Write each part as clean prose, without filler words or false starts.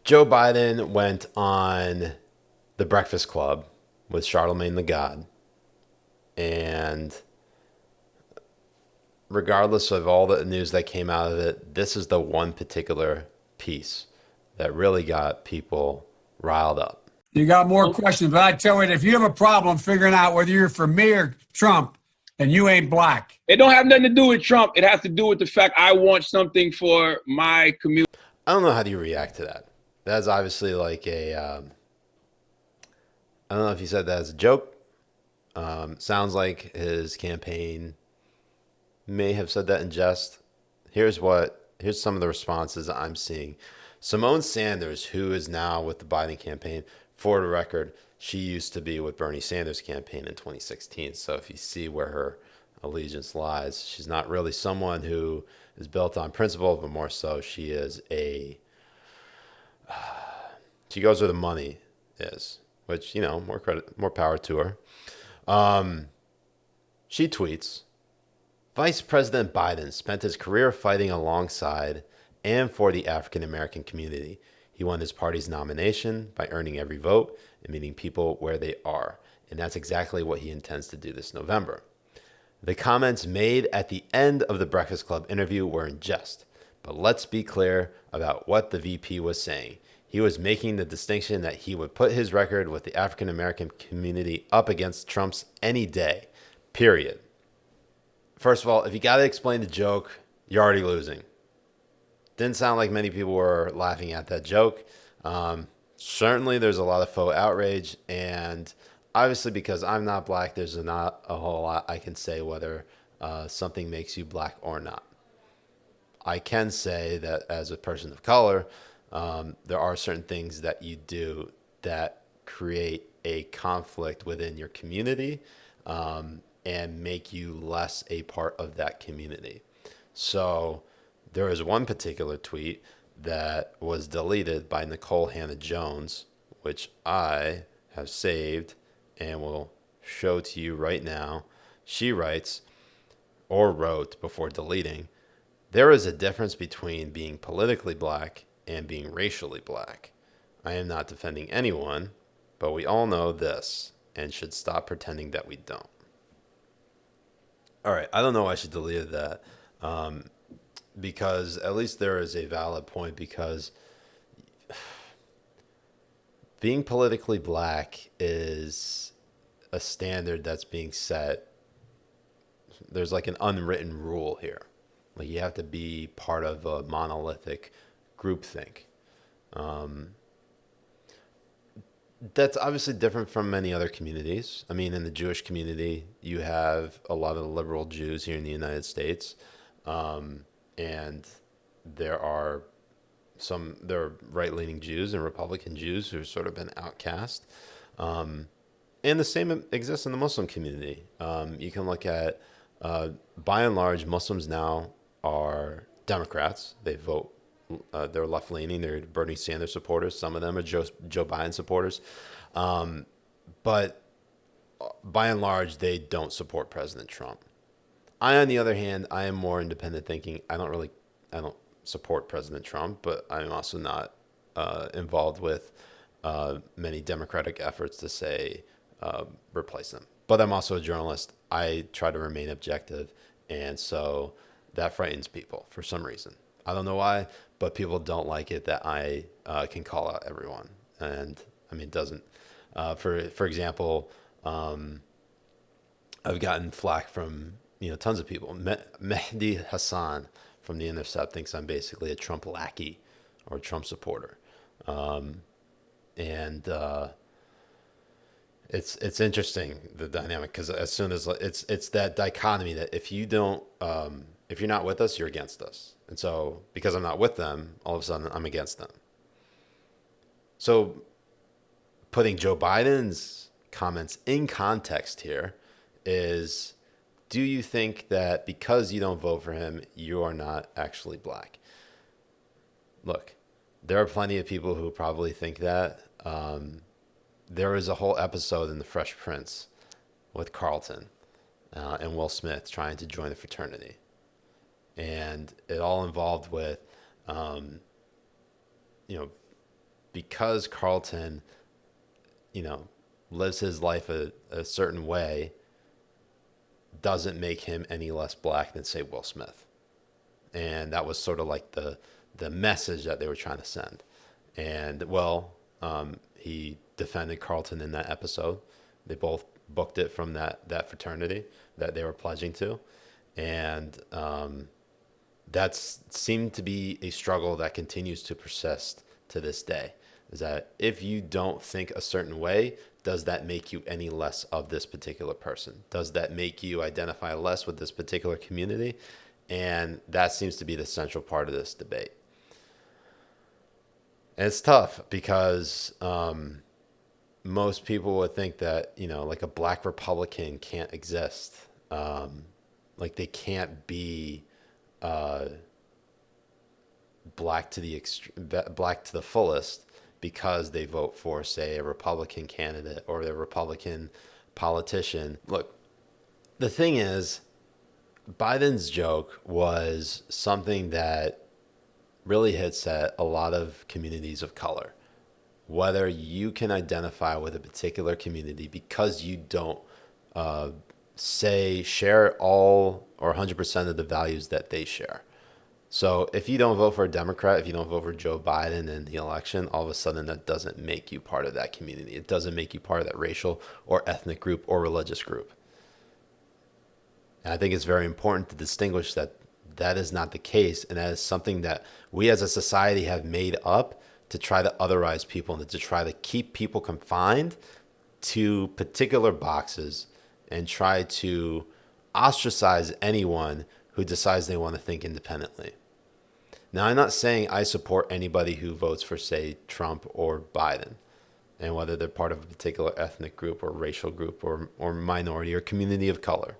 Joe Biden went on the Breakfast Club with Charlemagne the God, and regardless of all the news that came out of it, this is the one particular piece that really got people riled up. You got more questions, but I tell you, if you have a problem figuring out whether you're for me or Trump, then you ain't black. It don't have nothing to do with Trump. It has to do with the fact I want something for my community. I don't know how do you react to that. That's obviously like I don't know if he said that as a joke. Sounds like his campaign may have said that in jest. Here's some of the responses I'm seeing. Simone Sanders, who is now with the Biden campaign, for the record, she used to be with Bernie Sanders' campaign in 2016. So if you see where her allegiance lies, she's not really someone who is built on principle, but more so she goes where the money is, which, more credit, more power to her. She tweets, Vice President Biden spent his career fighting alongside and for the African American community. He won his party's nomination by earning every vote and meeting people where they are. And that's exactly what he intends to do this November. The comments made at the end of the Breakfast Club interview were in jest. But let's be clear about what the VP was saying. He was making the distinction that he would put his record with the African American community up against Trump's any day. Period. First of all, if you got to explain the joke, you're already losing. Didn't sound like many people were laughing at that joke. Certainly, there's a lot of faux outrage. And obviously, because I'm not black, there's not a whole lot I can say whether something makes you black or not. I can say that as a person of color, there are certain things that you do that create a conflict within your community and make you less a part of that community. So there is one particular tweet that was deleted by Nicole Hannah-Jones, which I have saved and will show to you right now. She writes, or wrote before deleting, there is a difference between being politically black and being racially black. I am not defending anyone, but we all know this and should stop pretending that we don't. All right, I don't know why she deleted that because at least there is a valid point, because being politically black is a standard that's being set. There's like an unwritten rule here. Like you have to be part of a monolithic groupthink. That's obviously different from many other communities. I mean, in the Jewish community, you have a lot of liberal Jews here in the United States. And there are right-leaning Jews and Republican Jews who have sort of been outcast. And the same exists in the Muslim community. You can look at, by and large, Muslims now are Democrats. They vote. They're left-leaning. They're Bernie Sanders supporters. Some of them are Joe Biden supporters. But by and large, they don't support President Trump. On the other hand, I am more independent thinking. I don't support President Trump, but I'm also not involved with many Democratic efforts to say replace them. But I'm also a journalist. I try to remain objective, and so that frightens people for some reason. I don't know why, but people don't like it that I can call out everyone. And I mean, it doesn't. For example, I've gotten flack from tons of people. Mehdi Hassan from The Intercept thinks I'm basically a Trump lackey or a Trump supporter, and it's interesting, the dynamic, because as soon as it's that dichotomy that if you're not with us, you're against us. And so because I'm not with them, all of a sudden I'm against them. So putting Joe Biden's comments in context here is, do you think that because you don't vote for him, you are not actually black? Look, there are plenty of people who probably think that. There was a whole episode in The Fresh Prince with Carlton and Will Smith trying to join the fraternity. And it all involved with, because Carlton, lives his life a certain way, doesn't make him any less black than, say, Will Smith. And that was sort of like the message that they were trying to send. And he defended Carlton in that episode. They both booked it from that fraternity that they were pledging to. And that seemed to be a struggle that continues to persist to this day. Is that if you don't think a certain way, does that make you any less of this particular person? Does that make you identify less with this particular community? And that seems to be the central part of this debate. And it's tough because most people would think that, like a black Republican can't exist. Like they can't be black to the fullest because they vote for, say, a Republican candidate or a Republican politician. Look, the thing is, Biden's joke was something that really hits at a lot of communities of color. Whether you can identify with a particular community because you don't share all or 100% of the values that they share. So if you don't vote for a Democrat, if you don't vote for Joe Biden in the election, all of a sudden that doesn't make you part of that community. It doesn't make you part of that racial or ethnic group or religious group. And I think it's very important to distinguish that that is not the case. And that is something that we as a society have made up to try to otherize people and to try to keep people confined to particular boxes and try to ostracize anyone who decides they want to think independently. Now, I'm not saying I support anybody who votes for, say, Trump or Biden, and whether they're part of a particular ethnic group or racial group or minority or community of color.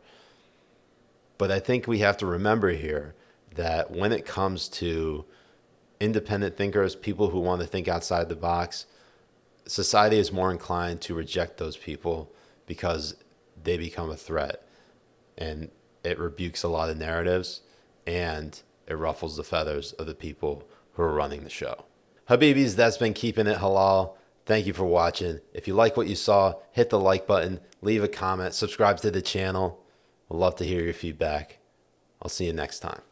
But I think we have to remember here that when it comes to independent thinkers, people who want to think outside the box, society is more inclined to reject those people because they become a threat. And it rebukes a lot of narratives and it ruffles the feathers of the people who are running the show. Habibis, that's been Keeping It Halal. Thank you for watching. If you like what you saw, hit the like button, leave a comment, subscribe to the channel. We'd love to hear your feedback. I'll see you next time.